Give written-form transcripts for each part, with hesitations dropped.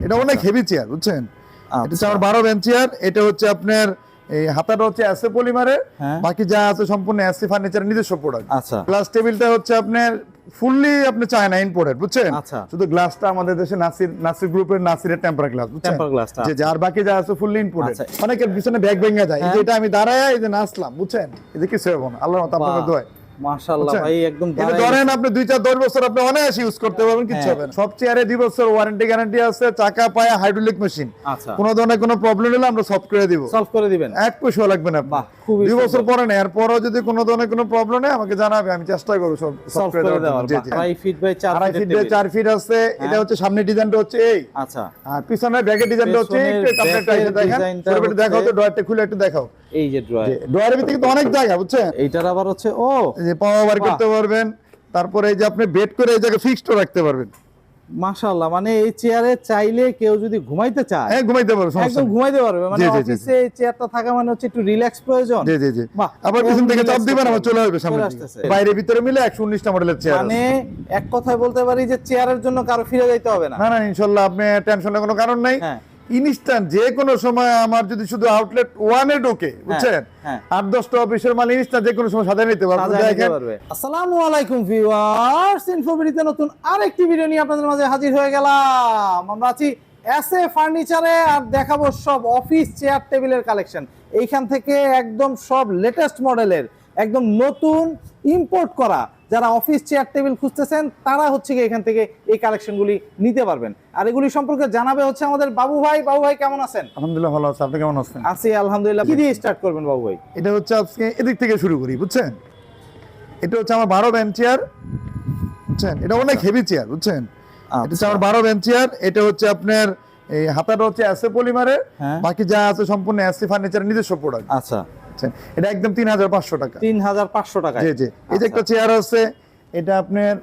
এটা অনেক heavy chair বুঝছেন। এটা হচ্ছে আমার 12 বেঞ্চ চেয়ার। এটা হচ্ছে আপনার এই হাতাটা হচ্ছে এসএ পলিমারের, বাকি যা আছে সম্পূর্ণ এসএ ফার্নিচারের নিজস্ব প্রোডাক্ট। আচ্ছা, গ্লাস টেবিলটা হচ্ছে আপনার ফুললি আপনি চায়না ইম্পোর্টেড বুঝছেন। আচ্ছা, শুধু গ্লাসটা আমাদের দেশে নাসির গ্রুপের নাসিরের টেম্পার গ্লাস বুঝছেন। টেম্পার গ্লাসটা যে আর বাকি যা আছে ফুললি ইম্পোর্টেড। অনেকের পিছনে ব্যাগ ভেঙে যায়, এই যে এটা আমি দাঁড়ায় এই যে নাচলাম বুঝছেন, এই যে কিছু হবে না, আল্লাহর মত আপনাকে দোয়া। মাশাআল্লাহ ভাই একদম এটা ধরেন আপনি 2-4-10 বছর আপনি অনায়াসে ইউজ করতে পারবেন, কিছু হবে না। সব চেয়ারে 2 বছর ওয়ারেন্টি গ্যারান্টি আছে, চাকা পায়া হাইড্রোলিক মেশিন। আচ্ছা, কোনো ধরনের কোনো প্রবলেম হলে আমরা সলভ করে দিব, সলভ করে দিবেন, এক পয়সা লাগবে না। বাহ, খুবই 2 বছর পরে না, এরপরও যদি কোনো ধরনের কোনো প্রবলেম হয় আমাকে জানাবে, আমি চেষ্টা করব সলভ করে দেওয়ার। জি জি, 2.5 ফিট বাই 4 ফিট 4 ফিট আছে। এটা হচ্ছে সামনে ডিজাইনটা হচ্ছে এই, আচ্ছা, আর পিছনের ব্যাগের ডিজাইনটা হচ্ছে একটু আপনারা এটা দেখেন, পুরোটা দেখাও তো, ডয়ারটা খুলে একটু দেখাও। এই যে ড্রয়ার, ডয়ারের ভিতরে কিন্তু অনেক জায়গা বুঝছেন। এইটার আবার হচ্ছে ও এই যে পাওয়া বার করতে পারবেন, তারপরে এই যে আপনি বেড করে এই জায়গায় ফিক্সড রাখতে পারবেন। মাশাআল্লাহ, মানে এই চেয়ারে চাইলে কেউ যদি ঘুমাইতে চায়, হ্যাঁ ঘুমাইতে পারবে, সমস্যা একদম নেই। ঘুমাইতে পারবে। মানে জি, জি, জি, অফিসে এই চেয়ারটা থাকা মানে হচ্ছে একটু রিল্যাক্স প্রয়োজন। জি জি জি, বাহ, আবার পিছন থেকে চাপ relax দিবেন, আবার চলে আসবে চলে সামনে আসতেছে। দিকে। বাইরে ভিতরে মিলে 119টা মডেলের চেয়ার। মানে এক কথায় বলতে পারি যে চেয়ারের জন্য কারো ফিরে যাইতে হবে না। না না, ইনশাআল্লাহ আপনি টেনশনের কোনো কারণ নাই। হ্যাঁ, ইনস্ট্যান্ট যে কোনো সময় আমার যদি শুধু আউটলেট 1-এ ঢোকে বুঝছেন, হ্যাঁ, 8-10টা অফিসের মাল ইনস্ট্যান্ট যে কোনো সময় সাজায় নিতে পারবেন। সাজায় নিতে দেখেন, পারবে। আসসালামু আলাইকুম ভিউয়ার্স, ইনফোবিডিতে নতুন আরেকটি ভিডিও নিয়ে আপনাদের মাঝে হাজির হয়ে গেলাম। আমরা আছি এসএ ফার্নিচারে আর দেখাবো সব অফিস চেয়ার টেবিলের কালেকশন। এইখান থেকে একদম সব লেটেস্ট মডেলের, একদম নতুন ইম্পোর্ট করা যারা অফিস চেয়ার টেবিল খুঁজতেছেন তারা হচ্ছে কি এখান থেকে এই কালেকশনগুলি নিতে পারবেন। আর এগুলি সম্পর্কে জানাবে হচ্ছে আমাদের বাবু ভাই। বাবু ভাই কেমন আছেন? আলহামদুলিল্লাহ ভালো আছে, আপনি কেমন আছেন? আছি আলহামদুলিল্লাহ। কি দিয়ে স্টার্ট করবেন বাবু ভাই? এটা হচ্ছে আজকে এদিক থেকে শুরু করি বুঝছেন। এটা হচ্ছে আমার 12 বেঞ্চ চেয়ার বুঝছেন। এটা অনেক হেভি চেয়ার বুঝছেন। এটা হচ্ছে আমার 12 বেঞ্চ চেয়ার। এটা হচ্ছে আপনার এই হাতাটা হচ্ছে এসএ পলিমারের, বাকি যা আছে সম্পূর্ণ এসএ ফার্নিচারের নিজস্ব প্রোডাক্ট। আচ্ছা, এটা একদম 3500 টাকা। 3500 টাকা। জি জি, এই যে একটা চেয়ার আছে, এটা আপনার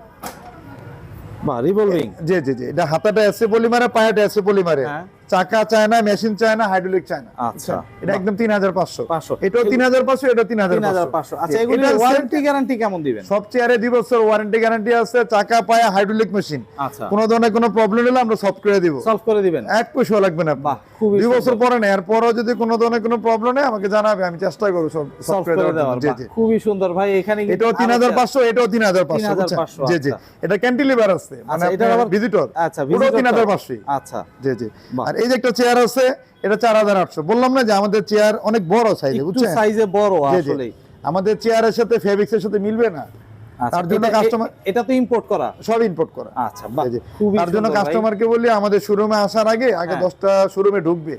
বাহ, রিভলভিং। জি জি জি, এটা হাতাটা এসএ পলিমারে, পায়াটা এসএ পলিমারে, চাকা চায় না, মেশিন চায় না, হাইড্রোলিক চায় না। আচ্ছা, এটা একদম 3500। 500। এটাও 3500, এটা 3500। আচ্ছা, এগুলি ওয়ারেন্টি গ্যারান্টি কেমন দিবেন? সব চেয়ারে 2 বছর ওয়ারেন্টি গ্যারান্টি আছে, চাকা পায়া হাইড্রোলিক মেশিন। আচ্ছা, কোনো ধরনের কোনো প্রবলেম হলে আমরা সলভ করে দিব, সলভ করে দিবেন, এক পয়সা লাগবে না। বাহ, খুবই 2 বছর পরে না, এরপরও যদি কোনো ধরনের কোনো প্রবলেম হয় আমাকে জানাবে, আমি চেষ্টা করব সলভ করে দেওয়ার। জি জি, খুবই সুন্দর ভাই। এখানে এটাও 3500, এটাও 3500। জি জি, এটা ক্যান্টিলিভার আছে, মানে এটা আবার ভিজিটর। আচ্ছা, ওটাও 3500। আচ্ছা, জি জি। আর এই যে একটা চেয়ার আছে, এটা 4800। বললাম না যে আমাদের চেয়ার অনেক বড় সাইজে বুঝছেন, সাইজে বড় আসলে। আমাদের চেয়ারের সাথে ফেব্রিক্সের সাথে মিলবে না, তার জন্য কাস্টমার, এটা তো ইম্পোর্ট করা, সব ইম্পোর্ট করা। আচ্ছা, বাহ, তার জন্য কাস্টমারকে বলি আমাদের শোরুমে আসার আগে 10টা শোরুমে ঢুকবে,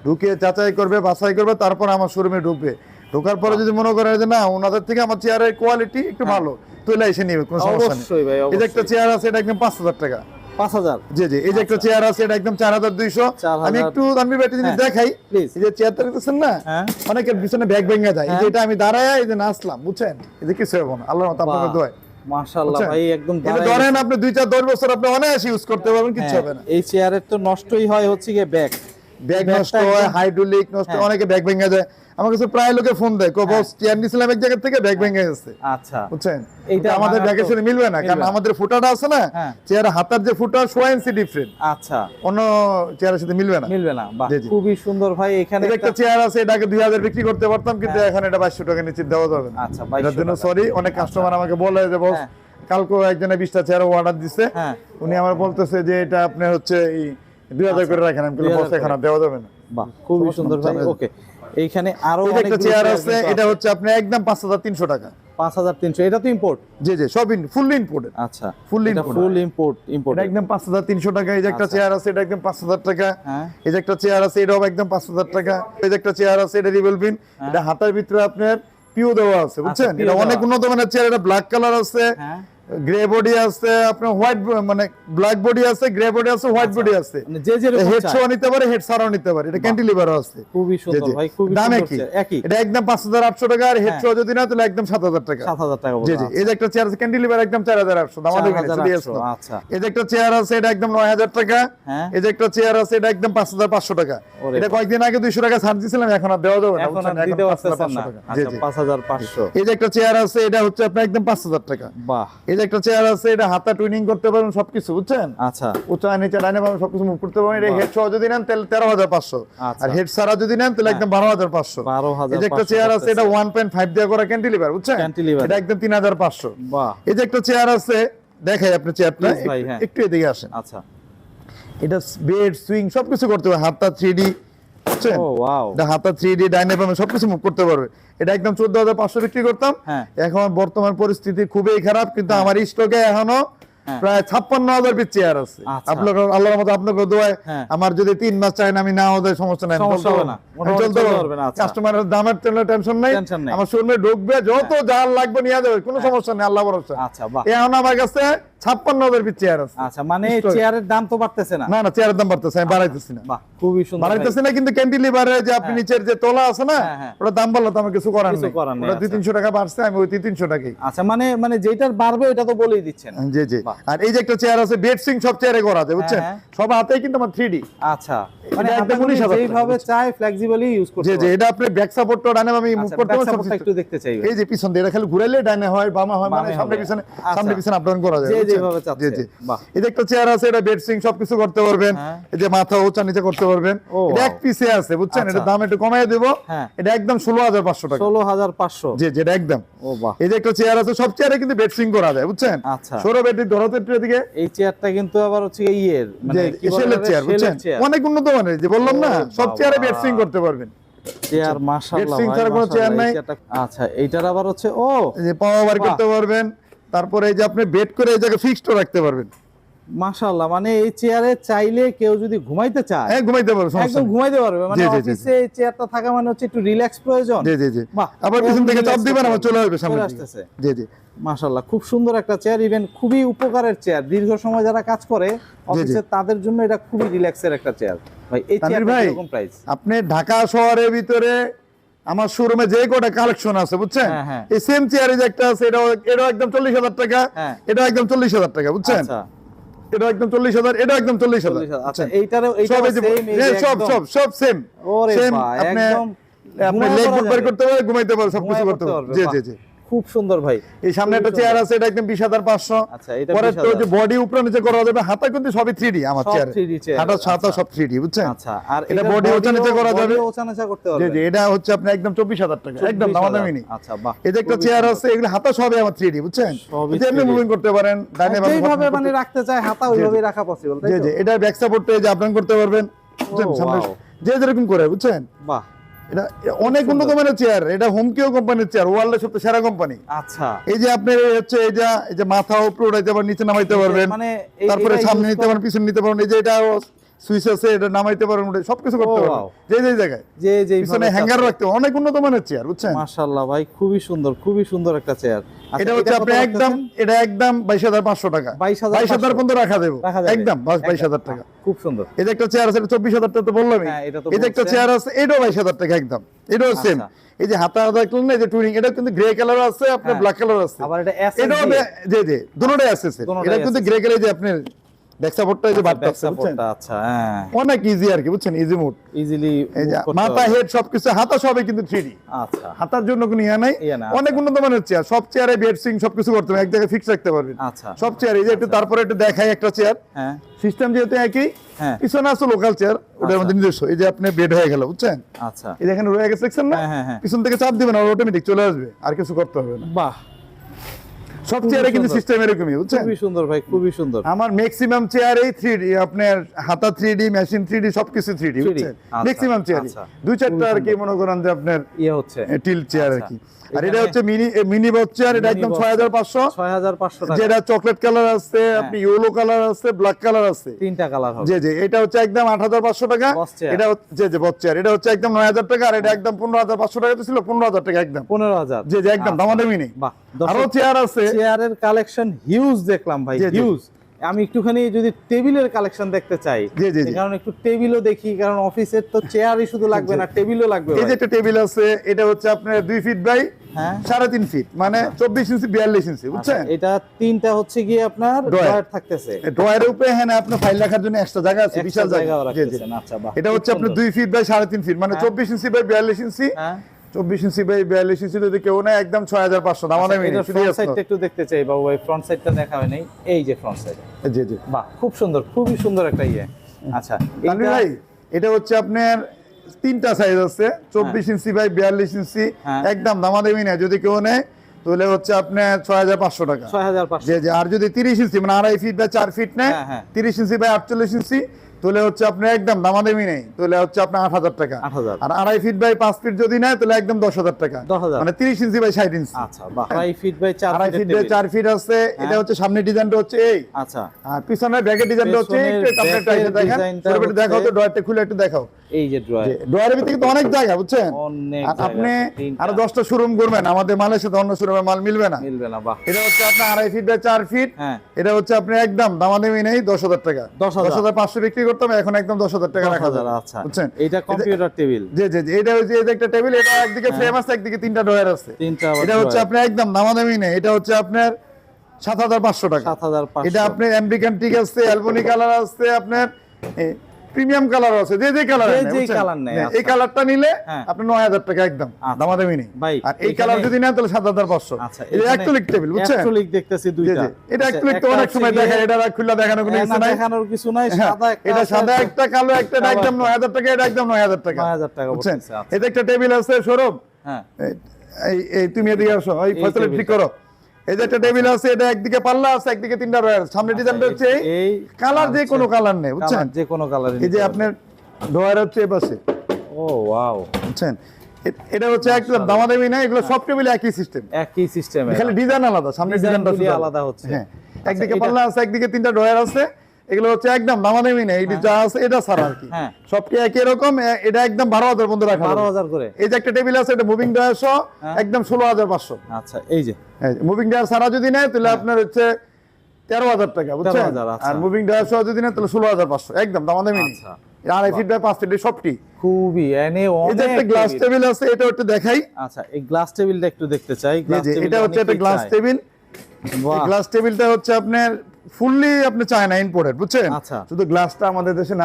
ঢুকে যাচাই করবে, বাছাই করবে, তারপর আমার শোরুমে ঢুকবে। ঢোকার পরে যদি মনে করে যে না ওনাদের থেকে আমার চেয়ারের কোয়ালিটি একটু ভালো, তাহলে এসে নিবে, কোনো সমস্যা নেই। অবশ্যই ভাই, এই যে একটা চেয়ার আছে, এটা একদম 5000 টাকা। 5000? জি জি, এই যে একটা চেয়ার আছে, এটা একদম 4200। আমি একটু দামি বেটি জিনিস দেখাই। এই যে চেয়ারটা দেখতেছেন না, অনেকের পিছনে ব্যাগ ভেঙে যায়, এই যে এটা আমি দাঁড়ায় এই যে নাচলাম বুঝছেন, এই যে কিছু হবে না, আল্লাহর মত আপনাকে দোয়া। মাশাআল্লাহ ভাই একদম এটা ধরেন আপনি 2-4-10 বছর আপনি অনায়াসে ইউজ করতে পারবেন, কিছু হবে না। এই চেয়ারের তো নষ্টই হয় হচ্ছে গিয়ে ব্যাগ নষ্ট হয়, হাইড্রোলিক নষ্ট, অনেকে ব্যাগ ভেঙে যায়। আমার কাছে প্রায় লোকে ফোন দেয়, বস চেয়ার নিছিলাম এক জায়গা থেকে ব্যাগ ভেঙে গেছে। আচ্ছা, বুঝছেন, এটা আমাদের ব্যাগের সাথে মিলবে না, কারণ আমাদের ফুটাটা আছে না, চেয়ার হাতার যে ফুটা 1 ইঞ্চি ডিফারেন্ট। আচ্ছা, অন্য চেয়ারের সাথে মিলবে না। বাহ, খুবই সুন্দর ভাই। এখানে একটা চেয়ার আছে, এটাকে 2000 বিক্রি করতে পারতাম, কিন্তু এখন এটা 2200 টাকা নিচে দেওয়া যাবে না। আচ্ছা, এর জন্য সরি। অনেক কাস্টমার আমাকে বলে যে বস কালকে একজনে 20টা চেয়ার অর্ডার দিচ্ছে, উনি আমার বলতেছে যে এটা আপনি হচ্ছে এই 2000 করে রাখেন। আমি বললাম বস এখন দেওয়া যাবে না। বাহ, খুবই সুন্দর ভাই। ওকে, এইখানে আরো একটা চেয়ার আছে, এটা হচ্ছে আপনি একদম 5300 টাকা। 5300? এটা তো ইম্পোর্ট? জি জি, সব ফুল ইম্পোর্টেড। আচ্ছা, ফুল ইম্পোর্ট। এটা একদম 5300 টাকা। এই যে একটা চেয়ার আছে, এটা একদম 5000 টাকা। এই যে একটা চেয়ার আছে, এটাও একদম 5000 টাকা। এই যে একটা চেয়ার আছে, এটা রিভলভিং, এটা হাতার ভিতরে আপনার পিও দেওয়া আছে বুঝছেন। এটা অনেক উন্নত মানের চেয়ার। এটা ব্ল্যাক কালার আছে, গ্রে বডি আছে, আপনার হোয়াইট, মানে ব্ল্যাক বডি আছে, গ্রে বডি আছে, হোয়াইট বডি আছে। যে যেরকম হেড শো নিতে পারে, হেড সারাও নিতে পারে। এটা ক্যান্টিলিভার আছে। খুবই সুন্দর ভাই, খুবই দাম সুন্দর। একই, এটা একদম 5800 টাকা। আর হেড শো যদি না তাহলে একদম 7000 টাকা। 7000 টাকা। জি জি, এই যে একটা চেয়ার আছে ক্যান্টিলিভার, একদম 4800 আমাদের এখানে সিরিয়াস। আচ্ছা, এই যে একটা চেয়ার আছে, এটা একদম 9000 টাকা। এই যে একটা চেয়ার আছে, এটা একদম 5500 টাকা। এটা কয়েকদিন আগে 200 টাকা ছাড় দিয়েছিলাম, এখন আর দেওয়া যাবে না, এখন আর দিতে পারতেছেন না। জি আচ্ছা, জি, 5500। এই যে একটা চেয়ার আছে, এটা হচ্ছে আপনার একদম 5000 টাকা। বাহ, এই এই যে একটা চেয়ার আছে, এটা হাতা টুইনিং করতে পারবেন সবকিছু, বুঝছেন? আচ্ছা উঁচা নিচে ডাইনে বামে সবকিছু মুভ করতে পারবেন। এটা হেড সহ যদি নেন তাহলে 13,500, আর হেড ছাড়া যদি নেন তাহলে একদম 12,500। এই যে একটা চেয়ার আছে, এটা 1.5 দিয়ে করা ক্যান্টিলিভার, বুঝছেন? এটা একদম 3,500। বাহ, এই যে একটা চেয়ার আছে, দেখাই আপনি চেয়ারটা Please ভাই, হ্যাঁ। একটু এদিকে আসেন। আচ্ছা এটা বেড সুইং সবকিছু করতে পারবে, হাতটা 3D, বুঝছেন? ও ওয়াও, এটা হাতটা 3D ডাইনে বামে সবকিছু মুভ করতে পারবে। এটা একদম 14,500 বিক্রি করতাম। হ্যাঁ। এখন বর্তমান পরিস্থিতি খুবই খারাপ, কিন্তু আমার স্টকে এখনো হ্যাঁ। প্রায় 56,000 পিস চেয়ার আছে। আচ্ছা। আপনার আল্লাহর মতো আপনাকে দোয়ায় হ্যাঁ। আমার যদি 3 মাস চাই না, আমি না ওদের সমস্যা নাই, সমস্যা হবে না, মোটামুটি চলতে চলতে পারবে। পারবে না, আচ্ছা। কাস্টমারের দামের টেনশন নাই, টেনশন নাই। আমার শোরুমে ঢুকবে, যত যা লাগবে নিয়ে যাবে, কোনো সমস্যা নেই, আল্লাহ ভরসা। আচ্ছা বাহ, এখন আমার কাছে 56,000 পিস চেয়ার আছে। আচ্ছা মানে Stock. চেয়ারের দাম তো বাড়তেছে না? না না, চেয়ারের দাম বাড়তেছে, আমি বাড়াইতেছি না। বাহ, খুবই সুন্দর ভাই। বাড়াইতেছি না, কিন্তু ক্যান্টিলিভারে যে আপনি নিচের যে তলা আছে না, হ্যাঁ, হ্যাঁ। ওটা দাম বাড়লো তো আমার কিছু করার কিছু নেই। করার নেই, ওটা আচ্ছা। 200-300 টাকা বাড়ছে, আমি ওই 300 টাকাই। আচ্ছা মানে মানে যেটার বাড়বে ওটা তো বলেই দিচ্ছেন। জি জি। বাহ। আর এই যে একটা চেয়ার আছে, বেড সুইং সব চেয়ারে করা যায়, বুঝছেন? হ্যাঁ। সব হাতেই কিন্তু আমার 3D। আচ্ছা মানে এটা একদম হাতাগুলি 19,000 টাকা, যেইভাবে চাই ফ্লেক্সিবলি ইউজ করতে জি জি। পারবেন। এটা আপনি ব্যাক সাপোর্টটা ডানে বামে মুভ আচ্ছা, করতে back পারবেন support টা সবকিছু। একটু দেখতে চাই ভাই। এই যে পিছন দিয়ে এটা খালি ঘুরাইলে ডানে হয় বামে হয়, মানে বামে সামনে হবে। পিছনে আচ্ছা। সামনে পিছনে আপ ডাউন করা যায়, যে বুঝছেন? যেভাবে জি চাচ্ছে। জি। বাহ। এই যে একটা চেয়ার আছে, এটা বেড সুইং সবকিছু করতে পারবেন। হ্যাঁ। এই যে মাথা উঁচা নিচে করতে পারবেন। ও, এটা wow। এক পিসে আছে, বুঝছেন? আচ্ছা। এটা দাম একটু কমায় দেব। হ্যাঁ। এটা একদম 16,500 টাকা। 16,500। জি জি, এটা একদম। ও বাহ, এই যে একটা চেয়ার আছে, সব চেয়ারে কিন্তু বেড সুইং করা যায়, বুঝছেন? আচ্ছা। সরো বেড ধরতে একটু এদিকে। এই চেয়ারটা কিন্তু আবার হচ্ছে ইয়ের মানে যে কি বলে শেলের চেয়ার, বুঝছেন? চেয়ার। অনেক উন্নত মানের, যে বললাম না, ও সব চেয়ারে বাবা। বেড সুইং করতে পারবেন। চেয়ার মাশাআল্লাহ Bed swing ভাই, ছাড়া কোনো চেয়ার মাশাআল্লাহ, নাই। এই চেয়ারটা- আচ্ছা এইটার আবার হচ্ছে ও এই যে পাওয়া বার বাহ। করতে পারবেন। তারপরে এই যে আপনি বেড করে এই জায়গায় ফিক্সড রাখতে পারবেন। মাশাআল্লাহ, মানে এই চেয়ারে চাইলে কেউ যদি ঘুমাইতে চায় হ্যাঁ, ঘুমাইতে পারবেন, সমস্যা একদম নেই। ঘুমাইতে পারবে, মানে জি, জি, জি, অফিসে এই চেয়ারটা থাকা মানে হচ্ছে একটু রিল্যাক্স প্রয়োজন। জি জি জি। বাহ, আবার পিছন থেকে relax চাপ দিবেন, করতে আমার চলে আসবে সামনে চলে দিকে। আসতেছে। জি জি। মাশাআল্লাহ, খুব সুন্দর একটা চেয়ার, ইভেন খুবই উপকারের চেয়ার। দীর্ঘ সময় যারা কাজ করে অফিসে তাদের জন্য এটা খুবই রিল্যাক্সের একটা চেয়ার। ভাই এই তানভীর চেয়ারটা ভাই, কিরকম প্রাইস? আপনি ঢাকা শহরের ভিতরে আমার শোরুমে যে কটা কালেকশন আছে, বুঝছেন? হ্যাঁ, হ্যাঁ। এই সেম চেয়ারে যে একটা আছে, এটাও একদম 40,000 টাকা। হ্যাঁ। এটা একদম 40,000 টাকা, বুঝছেন? আচ্ছা এটা একদম 40,000, এটা একদম 40,000। 40,000, আচ্ছা বুঝছেন? এইটারও সব এইটাও এই যে সেম এই যে সব একদম- সব সব সেম ওরে সেম। বাহ, আপনি একদম আপনি ঘুমায় লেগ পড়া বুট বের যাবে। করতে পারবেন, ঘুমাইতে পারবেন, সবকিছু ঘুমায় করতে পড়তে পারবেন। পারবে, জি বাহ। জি জি। খুব সুন্দর ভাই। এই সামনে একটা খুবই চেয়ার সুন্দর। আছে, এটা একদম 20,500। আচ্ছা, এটা পরে তো 20,000 যে বডি উপরে নিচে করা যাবে, হাতা কিন্তু সবই 3D আমার সব চেয়ারে। 3D চেয়ার, হাতা ছাতা আচ্ছা। সব 3D, বুঝছেন? আচ্ছা, আর এটা এটার বডি ওচা নিচে করা যাবে। ওচা নিচা করতে জি পারবে। জি। এটা হচ্ছে আপনি একদম 24,000 টাকা, একদম 24,000 দামাদামি নেই। আচ্ছা বাহ, এই যে একটা খুবই চেয়ার সুন্দর। আছে, এগুলো হাতা সবই আমার 3D, বুঝছেন? সবই যেমনি 3D মুভিং করতে পারেন, ডাইনে বামে যেইভাবে করতে- মানে রাখতে চায় হাতা ওইভাবেই রাখা পসিবল, তাই জি তো? জি। এটা ব্যাক সাপোর্টে যে আপ ডাউন করতে পারবেন, বুঝছেন? ও, সামনে wow। যে যেরকম করে, বুঝছেন? বাহ, এটা অনেক উন্নত মানের চেয়ার। এটা হোমকিও কোম্পানির চেয়ার, ওয়ার্ল্ডের সবচেয়ে সেরা কোম্পানি। আচ্ছা এই যে আপনার হচ্ছে এই যে মাথা উপরে উঠাইতে পারবেন, নিচে নামাইতে পারবেন, মানে তারপরে এটা সামনে use নিতে পারেন, পিছনে নিতে পারেন। এই যে এটা সুইচ আছে, এটা নামাইতে পারেন, উঠে সবকিছু করতে Oh, পারবেন, wow। যে যে জায়গায়। যে যেই পিছনে হ্যাঙ্গার রাখতে পারবেন, অনেক উন্নত মানের চেয়ার, বুঝছেন? মাশাআল্লাহ ভাই, খুবই সুন্দর একটা চেয়ার। আচ্ছা, এটা হচ্ছে আপনি একদম 22,500 টাকা। 22,000 পর্যন্ত রাখা দেবো, রাখা যাবে। একদম 22,000 টাকা। খুব সুন্দর। এই যে একটা চেয়ার আছে, এটা 24,000 টাকা তো বললামই। হ্যাঁ, এটা তো এই যে একটা বলছেন। চেয়ার আছে, এটাও 22,000 টাকা একদম। এটাও সেম। আচ্ছা। এই যে হাতা দেখলেন না, এই যে টুইনিং, এটা কিন্তু গ্রে কালার আছে, আপনার হ্যাঁ। ব্ল্যাক কালার আছে। আবার এটা SS এটাও দিয়ে। জি জি, দুটোটাই আছে। দুটোটাই এটা কিন্তু আছে। গ্রে কালার, যে আপনার ব্যাক সাপোর্টটা এই যে বাটটা ব্যাক আছে, বুঝছেন? সাপোর্টটা, আচ্ছা হ্যাঁ, অনেক ইজি আর কি, বুঝছেন? Easy mode. ইজিলি এই যে মাথা হেড সবকিছু, হাতা সবই কিন্তু 3D। আচ্ছা হাতার জন্য কোনো ইয়া নাই। ইয়া না, অনেক উন্নত মানের চেয়ার, সব চেয়ারে বেড সুইং সবকিছু করতে পারবেন, এক জায়গায় ফিক্স রাখতে পারবেন আচ্ছা সব চেয়ার। এই যে একটু তারপরে একটু দেখাই একটা চেয়ার হ্যাঁ সিস্টেম, যেহেতু একই, হ্যাঁ পিছনে আছে লোকাল চেয়ার, ওটার মধ্যে নিজস্ব। এই যে আপনি বেড হয়ে গেল, বুঝছেন? আচ্ছা এই দেখেন রয়ে গেছে, দেখছেন না? হ্যাঁ, হ্যাঁ, হ্যাঁ। পিছন থেকে চাপ দিবেন, আর অটোমেটিক চলে আসবে, আর কিছু করতে হবে না। বাহ, সব খুবই চেয়ারে কিন্তু সুন্দর। সিস্টেম এরকমই, বুঝছেন? খুবই সুন্দর ভাই, খুবই সুন্দর। আমার ম্যাক্সিমাম চেয়ারেই 3D, আপনার হাতা 3D, মেশিন 3D, সবকিছু 3D, 3D, বুঝছেন? আচ্ছা, ম্যাক্সিমাম চেয়ারই আচ্ছা। দুই চারটা আর কি সুন্দর। মনে করেন যে আপনার ইয়ে হচ্ছে টিল চেয়ার আর আচ্ছা। কি। আর এটা এখানে- হচ্ছে মিনি বক্স চেয়ার, এটা একদম Mini box 6,500। 6,500 টাকা, যেটা চকলেট কালার আছে, আপনি ইয়েলো কালার আছে, ব্ল্যাক কালার আছে। তিনটা কালার হবে। জি জি। এটা হচ্ছে একদম 8,500 টাকা। Boss chair। এটা যে বক্স চেয়ার, এটা হচ্ছে একদম 9,000 টাকা। আর এটা একদম 15,500 টাকা ছিল, 15,000 টাকা একদম। 15,000। জি জি, একদম দামাদামি নেই। বাহ, আরো চেয়ার আছে। চেয়ারের কালেকশন হিউজ দেখলাম ভাই, জি, জি। হিউজ। আমি একটুখানি যদি টেবিলের কালেকশন দেখতে চাই, জি, জি, জি। কারণ একটু টেবিলও দেখি, কারণ অফিসের তো চেয়ারই শুধু লাগবে না, টেবিলও লাগবে এই যে ভাই। একটা টেবিল আছে, এটা হচ্ছে আপনার 2 ফিট বাই হ্যাঁ 3.5 ফিট, মানে 24 ইঞ্চি 42 ইঞ্চি, আচ্ছা, বুঝছেন? এটা তিনটা হচ্ছে গিয়ে আপনার Drawer। ড্রয়ার থাকতেছে, ড্রয়ারের উপরে হ্যাঁ আপনার ফাইল রাখার জন্য এক্সট্রা জায়গা আছে, বিশাল বিশাল জায়গা। জায়গা জি জি। রাখতেছেন। আচ্ছা বাহ, এটা হচ্ছে খুব আপনার সুন্দর। 2 ফিট বাই 3.5 ফিট, মানে হ্যাঁ। 24 ইঞ্চি বাই 42 ইঞ্চি, হ্যাঁ 24 ইঞ্চি বাই 42 ইঞ্চি যদি কেউ নেয় একদম 6500 দামাদামি নেই। ফ্রন্ট সাইডটা একটু দেখতে চাই বাবু ভাই, ফ্রন্ট সাইডটা দেখা হয় নাই, এই যে ফ্রন্ট সাইড। জি জি বাহ খুব সুন্দর, খুবই সুন্দর একটা ইয়ে। আচ্ছা তানভীর ভাই, এটা হচ্ছে আপনার তিনটা সাইজ আছে, 24 ইঞ্চি বাই 42 ইঞ্চি, একদম দামাদামি নেই। যদি কেউ নেয় তাহলে হচ্ছে আপনার 6500 টাকা। 6500। জি জি। আর যদি 30 ইঞ্চি মানে 2.5 ফিট বা 4 ফিট নেয়, 30 ইঞ্চি বাই 48 ইঞ্চি, তাহলে হচ্ছে আপনার একদম দামাদামি নেই, তাহলে হচ্ছে আপনার 8000 টাকা। 8000। আর 2.5 ফিট বাই 5 ফিট যদি নেয় তাহলে একদম 10000 টাকা। 10000 মানে 30 ইঞ্চি বাই 60 ইঞ্চি। আচ্ছা বাহ। 2.5 feet by 4 2.5 feet by 4 feet আছে। এটা হচ্ছে সামনের ডিজাইনটা হচ্ছে এই। আচ্ছা। আর পিছনের ব্যাকের ডিজাইনটা হচ্ছে একটু আপনারা টাইটে দেখেন। পুরোটা দেখাও তো, ডয়ারটা খুলে একটু দেখাও। এই যে ড্রয়ার, ডয়ারের ভিতরে তো অনেক জায়গা, বুঝছেন? অনেক আর জায়গা। আপনি আরো 10টা শোরুম করবেন, আমাদের মালের সাথে অন্য শোরুমের মাল মিলবে না। মিলবে না। বাহ। এটা হচ্ছে আপনার 2.5 ফিট বাই 4 ফিট। এটা হচ্ছে আপনি একদম দামাদামি নেই, 10000 টাকা। 10500 বিক্রি করতাম, এখন একদম 10000 টাকা রাখা যাবে। আচ্ছা বুঝছেন? এটা কম্পিউটার টেবিল। জি জি জি। এটা হচ্ছে এই যে একটা টেবিল, এটা একদিকে ফ্রেম আছে, একদিকে তিনটা ডয়ার আছে। এটা হচ্ছে আপনার একদম দামাদামি নেই, এটা হচ্ছে আপনার 7500 টাকা। 7500। এটা আপনার আমেরিকান টিক আছে, অ্যালবনি কালার আছে, আপনার প্রিমিয়াম কালার আছে, যে কালার নেয়। এই কালারটা নিলে আপনার 9000 টাকা একদম দামাদামি নেই। আর এই কালার যদি নেন তাহলে 7500। আচ্ছা। এই অ্যাক্রিলিক টেবিল, বুঝছেন? অ্যাক্রিলিক দেখতেছি দুইটা। এটা অ্যাক্রিলিক তো অনেক সময় দেখায়, এটা খুলে দেখানোর কোনো কিছু নাই। দেখানোর কিছু নাই, সাদা একটা। এটা সাদা একটা, কালো একটা, এটা একদম 9000 টাকা, এটা একদম 9000 টাকা। 9000 টাকা বুঝছেন? বলতেছে। আচ্ছা। এটা একটা টেবিল আছে সৌরভ। হ্যাঁ। এই তুমি এদিকে আসো, এই ফয়সাল ঠিক করো। এই যে একটা টেবিল আছে, এটা একদিকে পাল্লা আছে, একদিকে তিনটা রয়ার। সামনে ডিজাইনটা হচ্ছে এই কালার, যে কোনো কালার নেই, বুঝছেন? যে কোনো কালার। এই যে আপনার ডয়ার হচ্ছে এই পাশে। ও ওয়াও, বুঝছেন? এটা হচ্ছে একদম দামাদামি না, এগুলো সব টেবিলে একই সিস্টেম। একই সিস্টেম, খালি ডিজাইন আলাদা, সামনে ডিজাইনটা আলাদা হচ্ছে। হ্যাঁ, একদিকে পাল্লা আছে, একদিকে তিনটা ডয়ার আছে। এগুলো হচ্ছে একদম দামাদামি না, এই যা আছে এটা ছাড়া আর কি সবটি একই রকম। এটা একদম 12000 বন্ধ রাখা, 12000 করে। এই যে একটা টেবিল আছে, এটা মুভিং ডয়ার সহ একদম 16500। আচ্ছা। এই যে মুভিং ডয়ার ছাড়া যদি নেয় তাহলে আপনার হচ্ছে 13000 টাকা, বুঝছেন? 13000। আর মুভিং ডয়ার সহ যদি নেয় তাহলে 16500, একদম দামাদামি নেই। 2.5 ফিট বাই 5 ফিট সবটি খুবই এনে অনেক। এই যে একটা গ্লাস টেবিল আছে, এটা একটু দেখাই। আচ্ছা, এই গ্লাস টেবিলটা একটু দেখতে চাই। গ্লাস টেবিল, এটা হচ্ছে একটা গ্লাস টেবিল। এই গ্লাস টেবিলটা হচ্ছে আপনার ফুললি আপনি চায়না ইম্পোর্টেড, বুঝছেন? শুধু গ্লাসটা আমাদের দেশে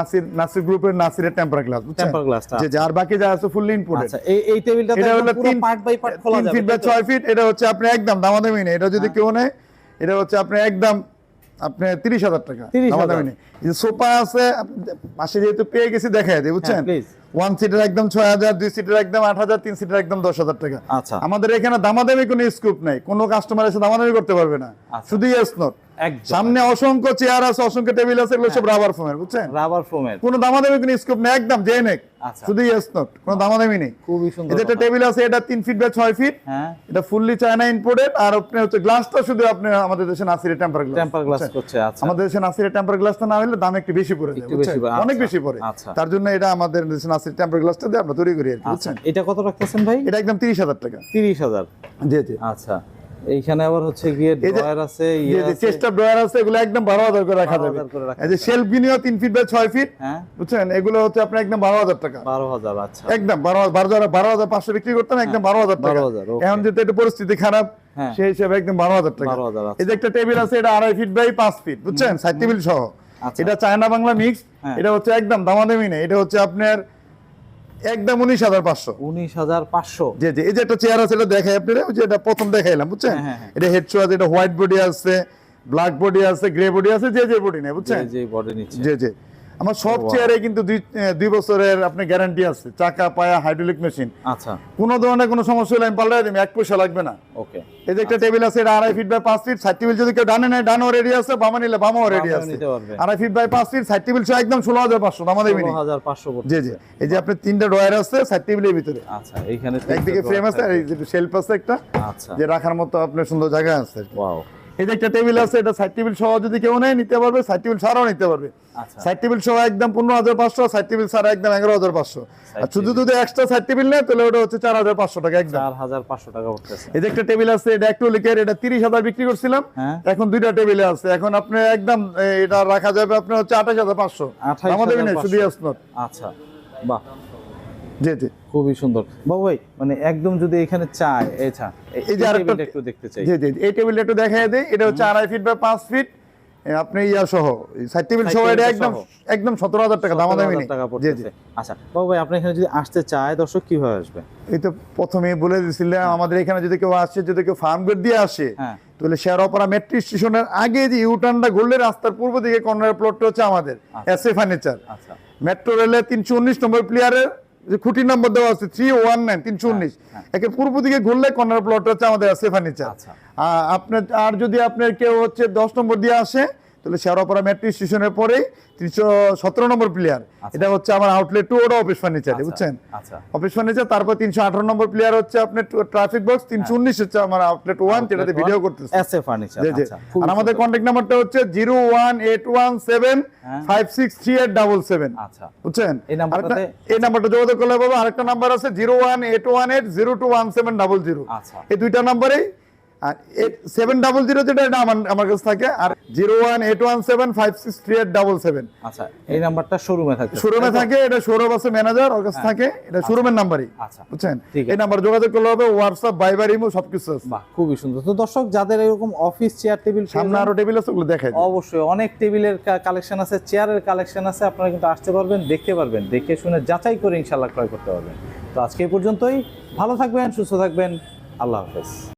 নাসির গ্রুপের নাসিরের টেম্পার গ্লাস, বুঝছেন? টেম্পার গ্লাসটা। জি, আর বাকি যা আছে ফুললি ইম্পোর্টেড। আচ্ছা, এই টেবিলটা তো পুরো পার্ট বাই পার্ট খোলা যাবে। 3 ফিট বাই 6 ফিট। এটা হচ্ছে আপনি একদম দামাদামি নেই, এটা যদি কেউ নেয় এটা হচ্ছে আপনি একদম আপনি 30000 টাকা দামাদামি নেই। এই সোফা আছে পাশে, যেহেতু পেয়ে গেছি দেখাই দেই, বুঝছেন? 1 সিটার একদম 6000, 2 সিটার একদম 8000, 3 সিটার একদম 10000 টাকা। আচ্ছা। আমাদের এখানে দামাদামি কোনো স্কোপ নাই, কোনো কাস্টমার এসে দামাদামি করতে পারবে না, শুধু ইয়েস নট। সামনে অসংখ্য চেয়ার আছে, অসংখ্য টেবিল আছে, এগুলো সব রাবার ফোমের, বুঝছেন? রাবার ফোমের, কোনো দামাদামি কোনো স্কোপ নেই, একদম জেনেক, শুধু ইয়েস নট, কোনো দামাদামি নেই। খুবই সুন্দর। এটা টেবিল আছে, এটা 3 ফিট বাই 6 ফিট। এটা ফুললি চায়না ইম্পোর্টেড। আর আপনি হচ্ছে গ্লাসটা শুধু আপনি আমাদের দেশে নাসিরের টেম্পার গ্লাস করছে। আচ্ছা। আমাদের দেশে নাসিরের টেম্পার গ্লাসটা না হলে দাম একটু বেশি পড়ে যায়, বুঝছেন? অনেক বেশি পড়ে। তার জন্য এটা আমাদের দেশে নাসির টেম্পার গ্লাসটা দিয়ে আমরা তৈরি করি আর কি, বুঝছেন? এটা কত রাখতেছেন ভাই? এটা একদম 30000 টাকা। 30000। জি জি। আচ্ছা, এইখানে আবার হচ্ছে গিয়ে ড্রয়ার আছে, চেস্ট অফ ড্রয়ার আছে, এগুলো একদম 12000 করে রাখা যাবে। এই যে শেলফ গিনিও 3 ফিট বাই 6 ফিট, বুঝছেন? এগুলো হচ্ছে আপনার একদম 12000 টাকা। 12000। আচ্ছা, একদম 12500 বিক্রি করতাম, একদম 12000 টাকা। এখন যেহেতু একটু পরিস্থিতি খারাপ, সেই হিসেবে একদম 12000 টাকা। এই যে একটা টেবিল আছে, এটা 2.5 ফিট বাই 5 ফিট, বুঝছেন? সাইড টেবিল সহ। এটা চায়না বাংলা মিক্স। এটা হচ্ছে একদম দামাদামি নেই, এটা হচ্ছে আপনার একদম 19500। 19500। জি জি। এই যে একটা চেয়ার আছে, এটা দেখাই আপনারা, ওই যে এটা প্রথম দেখাইলাম, বুঝছেন? এটা হেড শো আছে, এটা হোয়াইট বডি আছে, ব্ল্যাক বডি আছে, গ্রে বডি আছে, যে বডি নেই, বুঝছেন? যে বডি নিচ্ছে। জি জি। আমার সব চেয়ারে কিন্তু 2 বছরের আপনি গ্যারান্টি আছে, চাকা পায়া হাইড্রোলিক মেশিন। আচ্ছা। কোনো ধরনের কোনো সমস্যা হলে আমি পাল্টাই দিই, 1 পয়সা লাগবে না। ওকে। এই যে একটা টেবিল আছে, এটা 2.5 feet by 5 feet. Side table যদি কেউ ডানে নেয়, ডানও রেডি আছে, বামে নিলে বামও রেডি আছে। 2.5 feet by 5 feet, side table সহ একদম 16500 আমাদের মিনি। 16500 জি জি। এই যে আপনি 3টা ডয়ার আছে সাইড টেবিলের ভিতরে। আচ্ছা, এইখানে একদিকে ফ্রেম আছে, আর এই যে শেলফ আছে একটা। আচ্ছা, যে রাখার মতো আপনার সুন্দর জায়গা আছে। ওয়াও। এই যে একটা টেবিল আছে, এটা সাইড টেবিল সহ যদি কেউ নেয় নিতে পারবে, সাইড টেবিল ছাড়াও নিতে পারবে। সাইড টেবিল সহ একদম 15500, সাইড টেবিল ছাড়া একদম 11500। আর শুধু যদি এক্সট্রা সাইড টেবিল নেয় তাহলে ওটা হচ্ছে 4500 টাকা, একদম 4500 টাকা পড়তেছে। এই যে একটা টেবিল আছে, এটা অ্যাক্রিলিকের, এটা 30000 বিক্রি করছিলাম, এখন 2টা টেবিলে আছে। এখন আপনি একদম এটা রাখা যাবে আপনার হচ্ছে 28500 আমাদের নেই, শুধু ইয়েস নট। আচ্ছা, বাহ, জি জি, খুবই সুন্দর বাবু ভাই। মানে একদম যদি এখানে চায়, এই যে আরেকটা একটু দেখতে চাই। জি জি, এই টেবিলটা একটু দেখাই দেই। এটা হচ্ছে 2.5 ফিট বাই 5 ফিট। আপনি ইয়া সহ সাইড টেবিল সহ এটা একদম একদম 17,000 টাকা, দামাদামি নেই। টাকা জি জি। পড়তেছে। আচ্ছা বাবু ভাই, আপনি এখানে যদি আসতে চায় দর্শক কিভাবে আসবে? এই তো প্রথমেই বলে দিছিলাম, আমাদের এখানে যদি কেউ আসে, যদি কেউ ফার্ম গেট দিয়ে আসে, হ্যাঁ তাহলে শেয়ারপাড়া মেট্রো স্টেশনের আগে যে ইউটার্নটা ঘুরলে রাস্তার পূর্ব দিকে কর্নার প্লটটা হচ্ছে আমাদের এসএ ফার্নিচার। আচ্ছা মেট্রো রেলের 319 নম্বর প্লেয়ারের যে খুঁটি নম্বর দেওয়া আছে 319 319, একে পূর্ব দিকে ঘুরলে কর্নার প্লট হচ্ছে আমাদের এসএ ফার্নিচার। আচ্ছা আপনার আর যদি আপনার কেউ হচ্ছে 10 নম্বর দিয়ে আসে, তাহলে শেয়ারপাড়া মেট্রো স্টেশনের পরেই 317 নম্বর প্লেয়ার, এটা হচ্ছে আমার আউটলেট 2, ওটা অফিস ফার্নিচার, বুঝছেন? আচ্ছা অফিস ফার্নিচার। তারপর 318 নম্বর প্লেয়ার হচ্ছে আপনার ট্রাফিক বক্স, 319 হচ্ছে আমার আউটলেট 1, যেটাতে ভিডিও করতেছে। SA furniture. জি জি। আচ্ছা খুব আর আমাদের কন্টাক্ট নাম্বারটা হচ্ছে 01817563877, আচ্ছা বুঝছেন? এই নাম্বারটাতে এই নাম্বারটা যোগাযোগ করলে পাবো। আরেকটা নাম্বার আছে 01818021700। আচ্ছা এই দুইটা নাম্বারেই, আর 700 যেটা, এটা আমার কাছে থাকে, আর 01817563877 আচ্ছা এই নাম্বারটা শোরুমে থাকে। শোরুমে থাকে, এটা শোরুম আছে ম্যানেজার, ওর কাছে থাকে, এটা শোরুমের নাম্বারই, আচ্ছা বুঝছেন? ঠিক আছে। এই নাম্বার যোগাযোগ করলে হবে, হোয়াটসঅ্যাপ, ভাইবার, ইমো সবকিছু আছে। বাহ খুবই সুন্দর। তো দর্শক যাদের এরকম অফিস চেয়ার টেবিল, সামনে আরো টেবিল আছে, ওগুলো দেখাই দিই। অবশ্যই অনেক টেবিলের কালেকশন আছে, চেয়ারের কালেকশন আছে, আপনারা কিন্তু আসতে পারবেন, দেখতে পারবেন, দেখে শুনে যাচাই করে ইনশাআল্লাহ ক্রয় করতে পারবেন। তো আজকে এই পর্যন্তই, ভালো থাকবেন, সুস্থ থাকবেন, আল্লাহ হাফেজ।